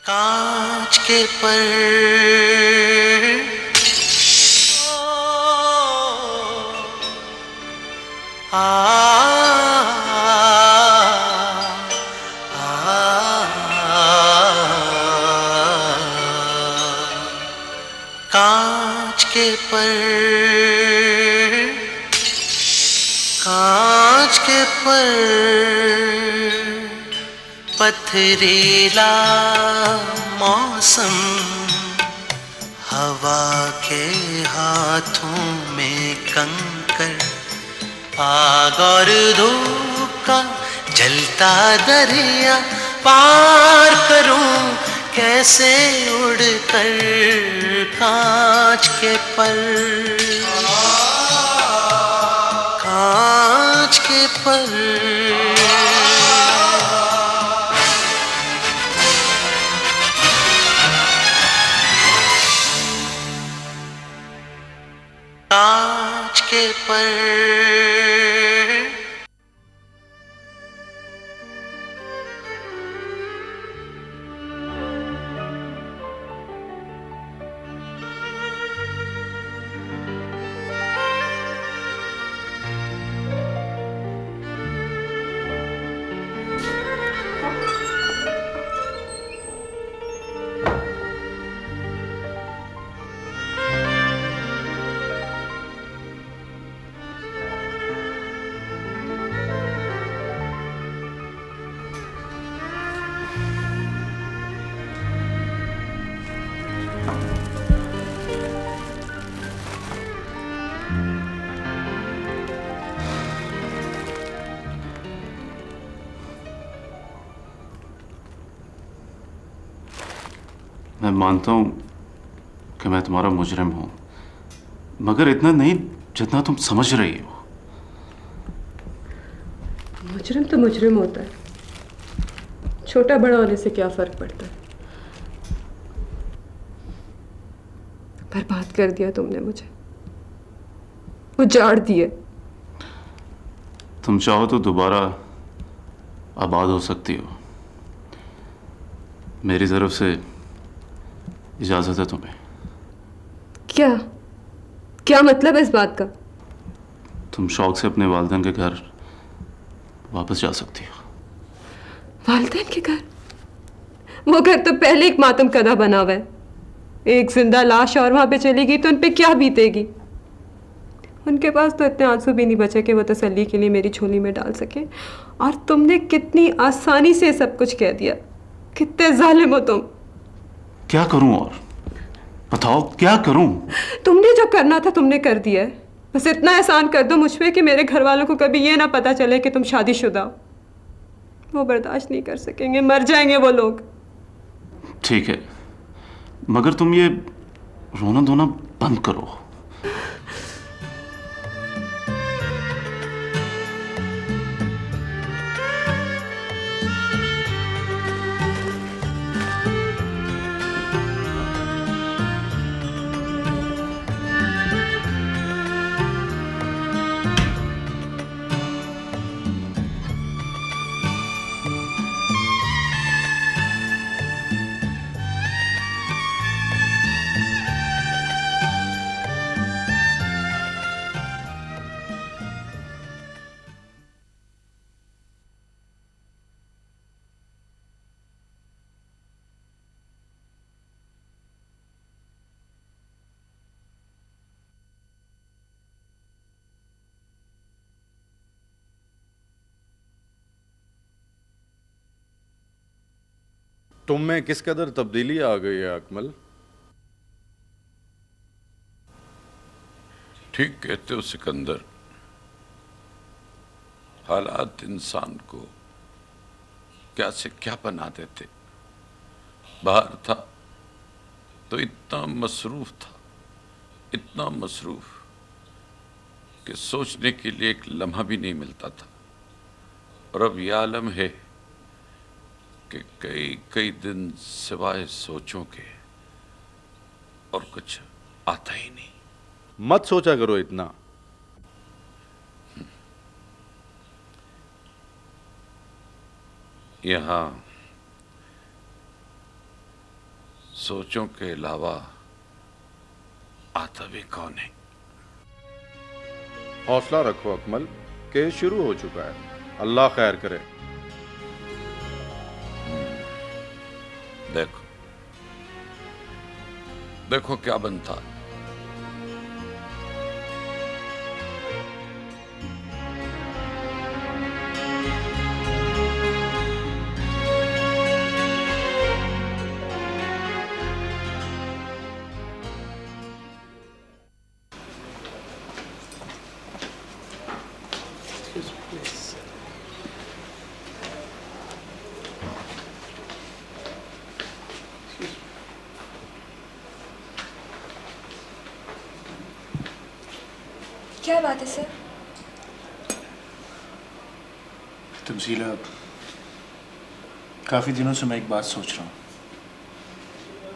कांच के पर आ, कांच के पर कांच के पर पथरीला मौसम हवा के हाथों में कंकर आग और धूप का जलता दरिया पार करूं कैसे उड़कर कांच के पर कांच के पर कांच के पर मैं मानता हूं कि मैं तुम्हारा मुजरिम हूं, मगर इतना नहीं जितना तुम समझ रही हो। मुजरिम तो मुजरिम होता है, छोटा बड़ा होने से क्या फर्क पड़ता है। बर्बाद कर दिया तुमने मुझे, उजाड़ दिए। तुम चाहो तो दोबारा आबाद हो सकती हो। मेरी तरफ से इजाजत है तुम्हें। क्या क्या मतलब है इस बात का? तुम शौक से अपने वालिदैन के घर वापस जा सकती हो। वालिदैन के घर? वो घर तो पहले एक मातम कदा बना हुआ है। एक जिंदा लाश और वहां पे चली गई तो उन पे क्या बीतेगी। उनके पास तो इतने आंसू भी नहीं बचे कि वो तसल्ली के लिए मेरी झोली में डाल सके, और तुमने कितनी आसानी से सब कुछ कह दिया। कितने जालिम हो तुम। क्या करूं और बताओ क्या करूं? तुमने जो करना था तुमने कर दिया है। बस इतना एहसान कर दो मुझ पे कि मेरे घर वालों को कभी ये ना पता चले कि तुम शादीशुदा हो। वो बर्दाश्त नहीं कर सकेंगे, मर जाएंगे वो लोग। ठीक है, मगर तुम ये रोना धोना बंद करो। तुम में किस कदर तब्दीली आ गई है अकमल? ठीक कहते हो सिकंदर। हालात इंसान को क्या से क्या बना देते। बाहर था तो इतना मसरूफ कि सोचने के लिए एक लम्हा भी नहीं मिलता था, और अब यह आलम है कि कई दिन सिवाय सोचों के और कुछ आता ही नहीं। मत सोचा करो इतना। सोचों के अलावा आता भी कौन है। हौसला रखो अकमल, केस शुरू हो चुका है, अल्लाह खैर करे। देखो देखो क्या बनता। क्या बात है सर? तमसीला, काफ़ी दिनों से मैं एक बात सोच रहा हूँ।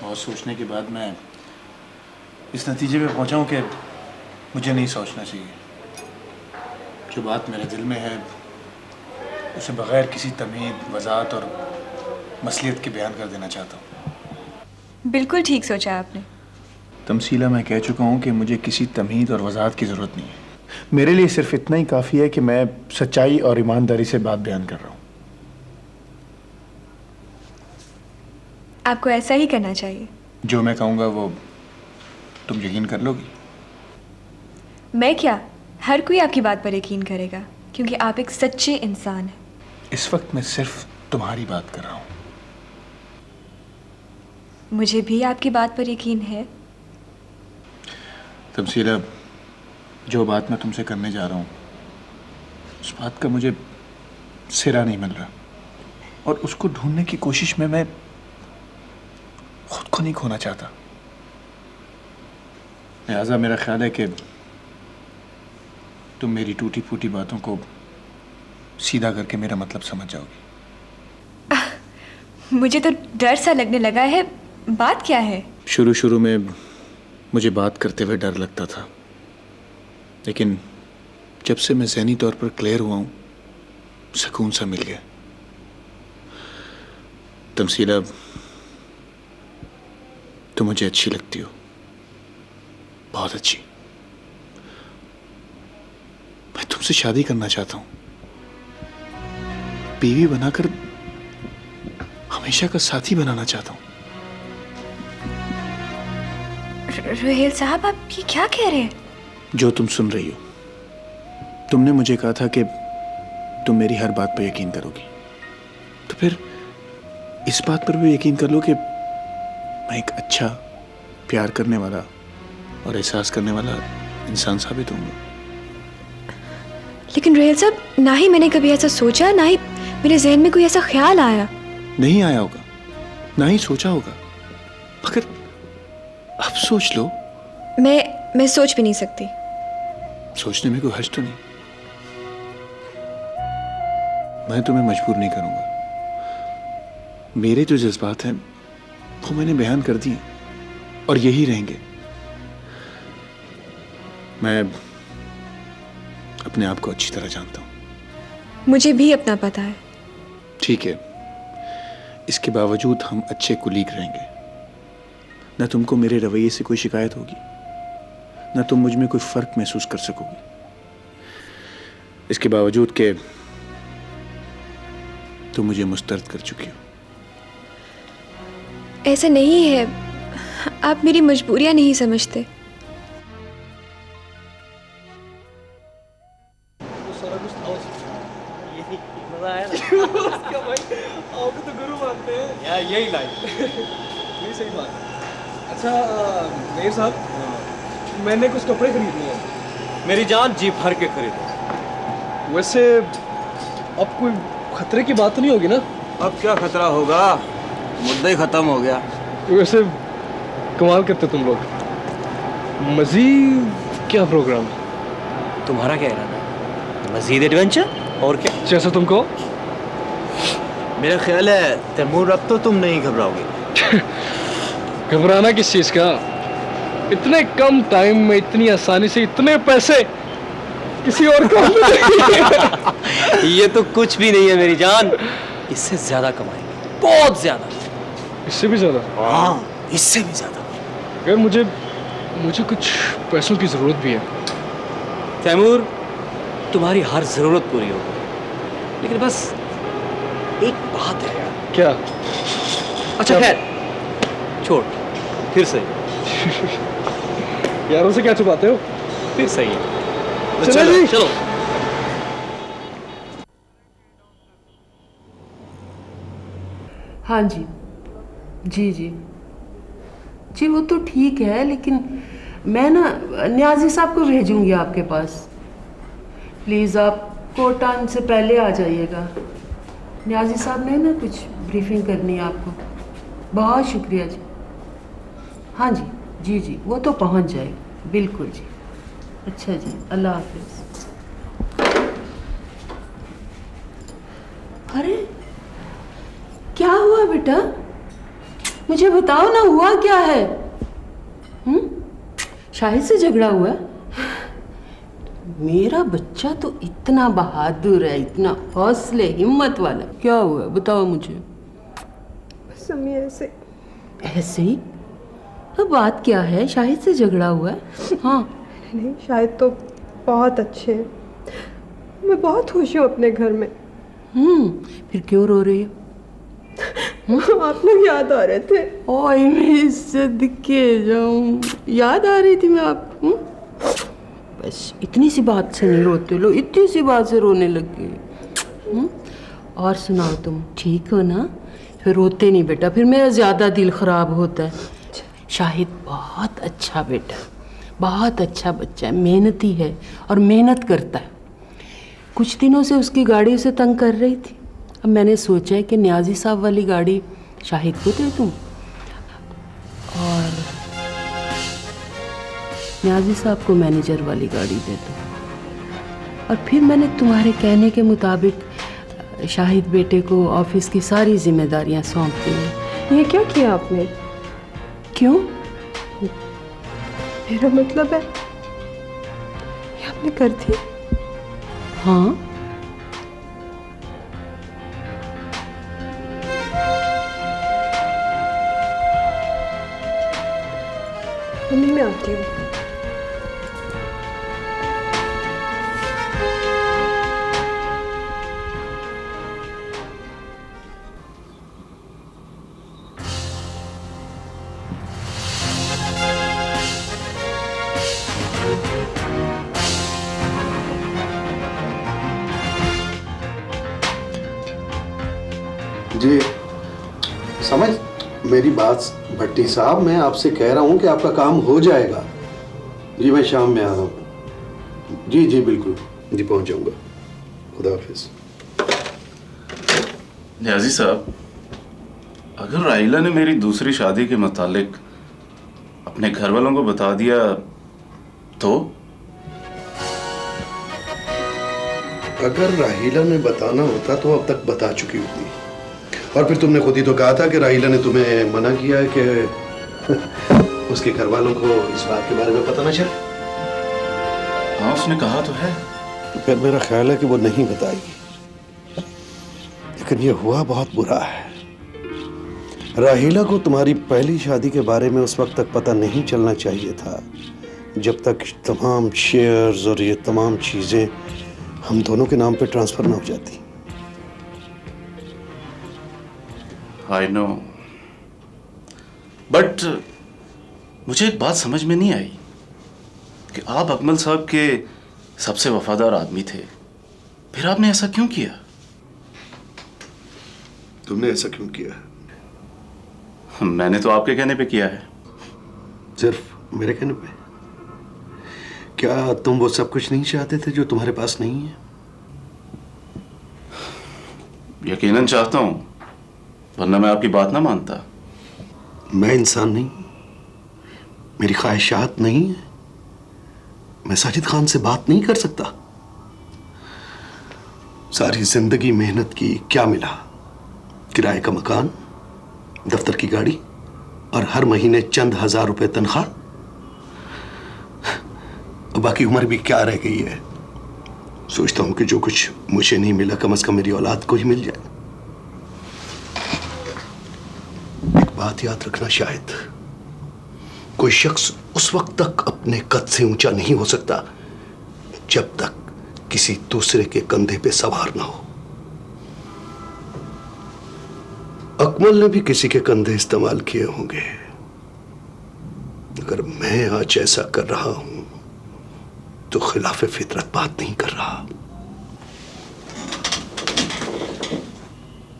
बहुत सोचने के बाद मैं इस नतीजे पे पहुँचा हूँ कि मुझे नहीं सोचना चाहिए। जो बात मेरे दिल में है उसे बग़ैर किसी तमीद, वज़ाहत और मसलियत के बयान कर देना चाहता हूँ। बिल्कुल ठीक सोचा आपने। तमसीला, मैं कह चुका हूँ कि मुझे किसी तमीद और वज़ाहत की ज़रूरत नहीं है। मेरे लिए सिर्फ इतना ही काफ़ी है कि मैं सच्चाई और ईमानदारी से बात बयान कर रहा हूँ। आपको ऐसा ही करना चाहिए। जो मैं कहूँगा वो तुम यकीन कर लोगी? मैं क्या, हर कोई आपकी बात पर यकीन करेगा क्योंकि आप एक सच्चे इंसान हैं। इस वक्त मैं सिर्फ तुम्हारी बात कर रहा हूँ। मुझे भी आपकी बात पर यकीन है। तमसीला, जो बात मैं तुमसे करने जा रहा हूँ उस बात का मुझे सिरा नहीं मिल रहा और उसको ढूंढने की कोशिश में मैं खुद को नहीं खोना चाहता। लिहाजा मेरा ख्याल है कि तुम मेरी टूटी फूटी बातों को सीधा करके मेरा मतलब समझ जाओगी। मुझे तो डर सा लगने लगा है। बात क्या है? शुरू में मुझे बात करते हुए डर लगता था, लेकिन जब से मैं ज़हनी तौर पर क्लियर हुआ हूँ सुकून सा मिल गया। तमसीला, तुम मुझे अच्छी लगती हो, बहुत अच्छी। मैं तुमसे शादी करना चाहता हूँ, बीवी बनाकर हमेशा का साथी बनाना चाहता हूँ। रोहेल साहब, आप ये क्या कह रहे हैं? जो तुम सुन रही हो, तुमने मुझे कहा था कि तुम मेरी हर बात पर यकीन करोगी, तो फिर इस बात पर भी यकीन कर लो कि मैं एक अच्छा, प्यार करने वाला और एहसास करने वाला इंसान साबित होऊंगा। लेकिन रोहेल साहब, ना ही मैंने कभी ऐसा सोचा, ना ही मेरे जहन में कोई ऐसा ख्याल आया। नहीं आया होगा, ना ही सोचा होगा, मगर अब सोच लो। मैं सोच भी नहीं सकती। सोचने में कोई हर्ज तो नहीं। मैं तुम्हें मजबूर नहीं करूंगा। मेरे जो जज्बात हैं वो मैंने बयान कर दिए और यही रहेंगे। मैं अपने आप को अच्छी तरह जानता हूं। मुझे भी अपना पता है। ठीक है, इसके बावजूद हम अच्छे कुलीग रहेंगे। न तुमको मेरे रवैये से कोई शिकायत होगी, न तुम मुझ में कोई फर्क महसूस कर सकोगी। इसके बावजूद कि तुम मुझे मुस्तरद कर चुकी हो। ऐसा नहीं है, आप मेरी मजबूरियां नहीं समझते। यार यही लाइन ये सही बात है। अच्छा मेयर साहब, मैंने कुछ कपड़े खरीदने हैं। मेरी जान जी भर के खरीदो। वैसे अब कोई खतरे की बात तो नहीं होगी ना? अब क्या खतरा होगा, मुद्दा ही खत्म हो गया। वैसे कमाल करते तुम लोग। मजीद क्या प्रोग्राम है? तुम्हारा क्या इरादा है? मजीद एडवेंचर और क्या? जैसा तुमको। मेरा ख्याल है तैमूर, अब तो तुम नहीं घबराओगे। घबराना किस चीज का? इतने कम टाइम में इतनी आसानी से इतने पैसे किसी और को ये तो कुछ भी नहीं है मेरी जान, इससे ज्यादा कमाएंगे, बहुत ज्यादा। इससे भी ज्यादा? हाँ, इससे भी ज्यादा। यार मुझे कुछ पैसों की ज़रूरत भी है। तैमूर, तुम्हारी हर जरूरत पूरी होगी, लेकिन बस एक बात है यार। क्या? अच्छा खैर छोड़, फिर सही। यारों से क्या छुपाते हो? फिर सही है। तो चलो जी। चलो। हाँ जी जी जी जी, वो तो ठीक है, लेकिन मैं ना न्याजी साहब को भेजूंगी आपके पास। प्लीज़ आप कोर्ट टाइम से पहले आ जाइएगा। न्याजी साहब ने ना कुछ ब्रीफिंग करनी है आपको। बहुत शुक्रिया जी। हाँ जी जी जी, वो तो पहुंच जाएगी बिल्कुल जी। अच्छा जी, अल्लाह हाफिज़। अरे क्या हुआ बेटा, मुझे बताओ ना, हुआ क्या है? शाहिद से झगड़ा हुआ? मेरा बच्चा तो इतना बहादुर है, इतना हौसले हिम्मत वाला। क्या हुआ बताओ मुझे। बस अम्मी ऐसे ऐसे ही? अब बात क्या है, शाहिद से झगड़ा हुआ है? हाँ। नहीं, शायद तो बहुत अच्छे हैं, मैं बहुत खुश हूँ अपने घर में। फिर क्यों रो रही हो? आप लोग याद आ रहे थे। ओए मैं सदके जाऊं, याद आ रही थी मैं आपको। बस इतनी सी बात से नहीं रोते लोग, इतनी सी बात से रोने लग गए। और सुनाओ, तुम ठीक हो ना? फिर रोते नहीं बेटा, फिर मेरा ज़्यादा दिल ख़राब होता है। शाहिद बहुत अच्छा बेटा, बहुत अच्छा बच्चा है, मेहनती है और मेहनत करता है। कुछ दिनों से उसकी गाड़ी उसे तंग कर रही थी। अब मैंने सोचा है कि न्याजी साहब वाली गाड़ी शाहिद को दे दूँ और न्याजी साहब को मैनेजर वाली गाड़ी दे दूँ। और फिर मैंने तुम्हारे कहने के मुताबिक शाहिद बेटे को ऑफिस की सारी जिम्मेदारियां सौंप दी हैं। ये क्या किया आपने? क्यों? मेरा मतलब है ये आपने कर दी? हाँ। मम्मी मैं आती हूँ। जी समझ मेरी बात भट्टी साहब, मैं आपसे कह रहा हूँ कि आपका काम हो जाएगा। जी मैं शाम में आ रहा हूँ। जी जी बिल्कुल जी, पहुँच जाऊँगा। खुदा हाफिज़। न्याजी साहब, अगर राहिला ने मेरी दूसरी शादी के मुतालिक अपने घर वालों को बता दिया तो? अगर राहिला ने बताना होता तो अब तक बता चुकी होती। और फिर तुमने खुद ही तो कहा था कि राहिला ने तुम्हें मना किया है कि उसके घर वालों को इस बात के बारे में पता ना चले। हाँ उसने कहा तो है। तो फिर मेरा ख्याल है कि वो नहीं बताएगी, लेकिन ये हुआ बहुत बुरा है। राहिला को तुम्हारी पहली शादी के बारे में उस वक्त तक पता नहीं चलना चाहिए था, जब तक तमाम शेयर्स और ये तमाम चीजें हम दोनों के नाम पे ट्रांसफर ना हो जाती। आई नो, बट मुझे एक बात समझ में नहीं आई कि आप अकमल साहब के सबसे वफादार आदमी थे, फिर आपने ऐसा क्यों किया? तुमने ऐसा क्यों किया? मैंने तो आपके कहने पे किया है। सिर्फ मेरे कहने पे? क्या तुम वो सब कुछ नहीं चाहते थे जो तुम्हारे पास नहीं है? यकीनन चाहता हूं, वरना मैं आपकी बात ना मानता। मैं इंसान नहीं, मेरी ख्वाहिशात नहीं है। मैं साजिद खान से बात नहीं कर सकता। सारी जिंदगी मेहनत की, क्या मिला? किराए का मकान, दफ्तर की गाड़ी और हर महीने चंद हजार रुपए तनख्वाह। बाकी उम्र भी क्या रह गई है। सोचता हूं कि जो कुछ मुझे नहीं मिला कम से कम मेरी औलाद को ही मिल जाए। एक बात याद रखना शाहिद, कोई शख्स उस वक्त तक अपने कद से ऊंचा नहीं हो सकता जब तक किसी दूसरे के कंधे पे सवार ना हो। अकमल ने भी किसी के कंधे इस्तेमाल किए होंगे। अगर मैं आज ऐसा कर रहा हूं तो खिलाफ फितरत बात नहीं कर रहा।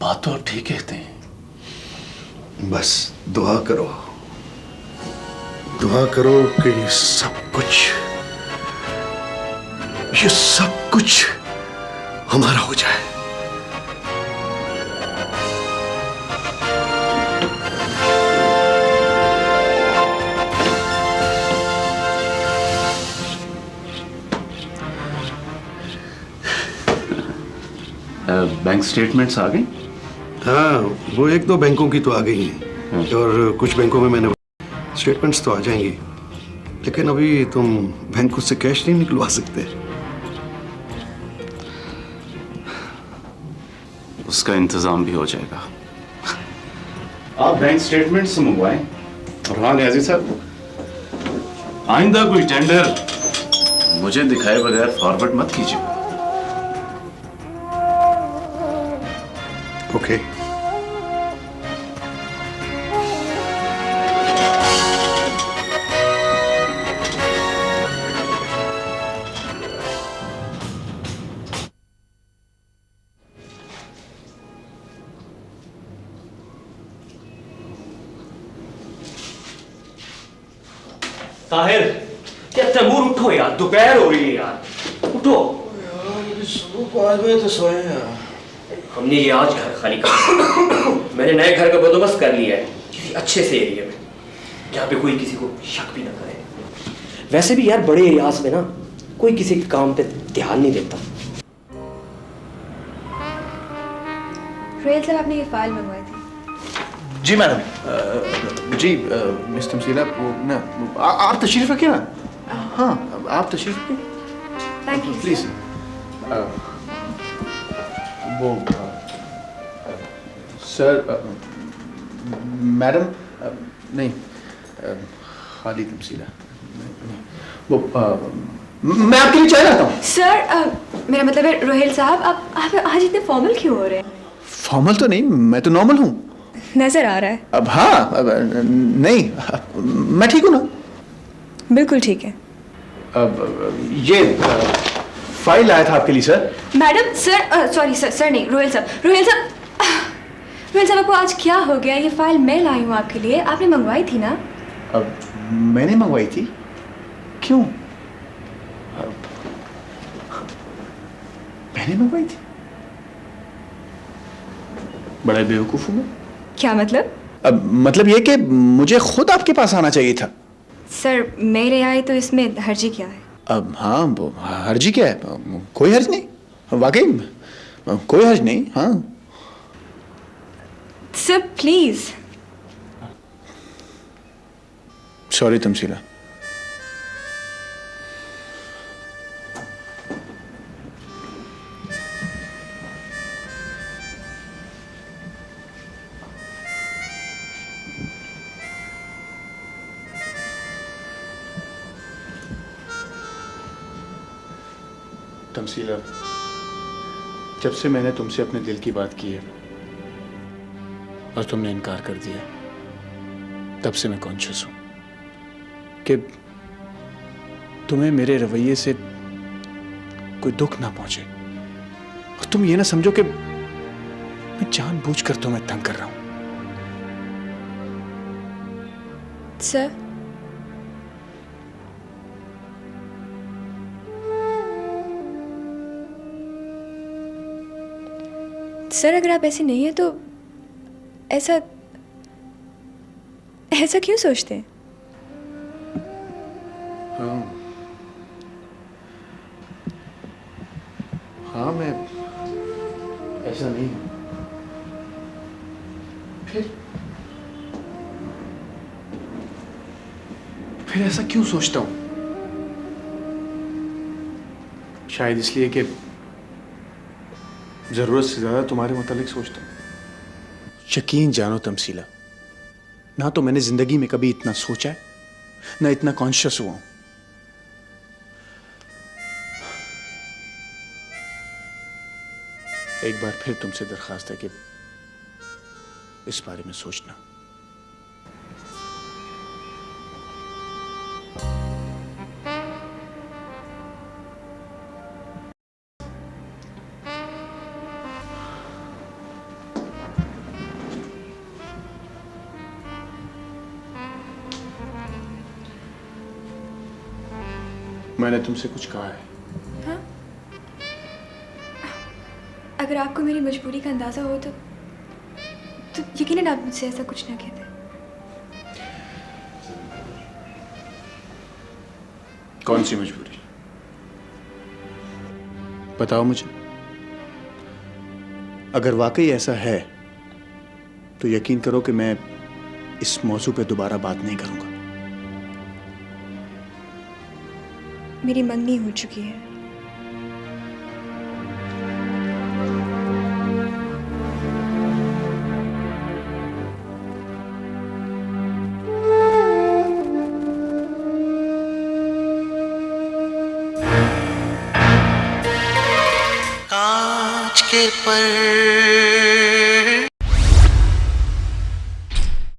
बात तो आप ठीक कहते हैं। बस दुआ करो कि ये सब कुछ हमारा हो जाए। बैंक स्टेटमेंट्स आ गए? हाँ, वो एक दो बैंकों की तो आ गई हैं और कुछ बैंकों में मैंने स्टेटमेंट्स तो आ जाएंगी, लेकिन अभी तुम बैंकों से कैश नहीं निकलवा सकते। उसका इंतजाम भी हो जाएगा। आप बैंक स्टेटमेंट से मंगवाएं। और हाँ न्याजी साहब, आइंदा कोई टेंडर मुझे दिखाए बगैर फॉरवर्ड मत कीजिए। ओके। ताहिर, क्या तैमूर उठो यार, दोपहर हो रही है यार, उठो। यार सुबह 5 बजे तो सोए यार। हमने ये आज घर खाली कर मैंने नए घर का बंदोबस्त कर लिया है किसी अच्छे से एरिया में, जहाँ पे कोई किसी को शक भी ना करे। वैसे भी यार बड़े एरियाज में ना कोई किसी के काम पे ध्यान नहीं देता। रोहित साहब, आपने ये फाइल मंगवाई थी? जी मैडम। जी मिस तमसीला, वो ना आप तशरीफ रखिए ना। हाँ, आप तशरीफ रखिए। Thank you please. वो सर, मैडम, नहीं, खाली तमसीला नहीं, वो मैं आपके लिए चाय लाता हूँ। सर, मेरा मतलब है रोहिल साहब, आप आज इतने फॉर्मल क्यों हो रहे हैं? फॉर्मल तो नहीं, मैं तो नॉर्मल हूँ। नजर आ रहा है। अब हाँ, नहीं, मैं ठीक हूँ ना? बिल्कुल ठीक है। अब ये फाइल आया था आपके लिए sir. Madam, sir, sorry sir नहीं, रोहिल साहब आपको आज क्या हो गया? ये फाइल मैं लाई हूँ आपके लिए, आपने मंगवाई थी ना? अब मैंने मंगवाई थी? क्यों? मैंने मंगवाई थी? बड़ा बेवकूफ हूँ मैं। क्या मतलब? अब मतलब ये कि मुझे खुद आपके पास आना चाहिए था। सर, मेरे आए तो इसमें हर्जी क्या है? अब हाँ, वो हर्जी क्या है? कोई हर्ज नहीं, वाकई कोई हर्ज नहीं। हाँ सर प्लीज। सॉरी तमसीला। तमसीला, जब से मैंने तुमसे अपने दिल की बात की है और तुमने इनकार कर दिया, तब से मैं कॉन्शियस हूं कि तुम्हें मेरे रवैये से कोई दुख ना पहुंचे और तुम ये ना समझो कि मैं जानबूझकर तुम्हें तंग कर रहा हूं। सर, सर अगर आप ऐसे नहीं है तो ऐसा क्यों सोचते हैं? हाँ, मैं ऐसा नहीं हूं। फिर ऐसा क्यों सोचता हूं? शायद इसलिए कि जरूरत से ज्यादा तुम्हारे मुतालिक सोचता हूं। यकीन जानो तमसीला, ना तो मैंने जिंदगी में कभी इतना सोचा है ना इतना कॉन्शियस हुआ हूं। एक बार फिर तुमसे दरखास्त है कि इस बारे में सोचना। मैंने तुमसे कुछ कहा है। हाँ? अगर आपको मेरी मजबूरी का अंदाजा हो तो यकीनन आप मुझसे ऐसा कुछ ना कहते। कौन सी मजबूरी? बताओ मुझे। अगर वाकई ऐसा है तो यकीन करो कि मैं इस मौजू पे दोबारा बात नहीं करूंगा। मेरी मंगनी हो चुकी है। कांच के पर्दे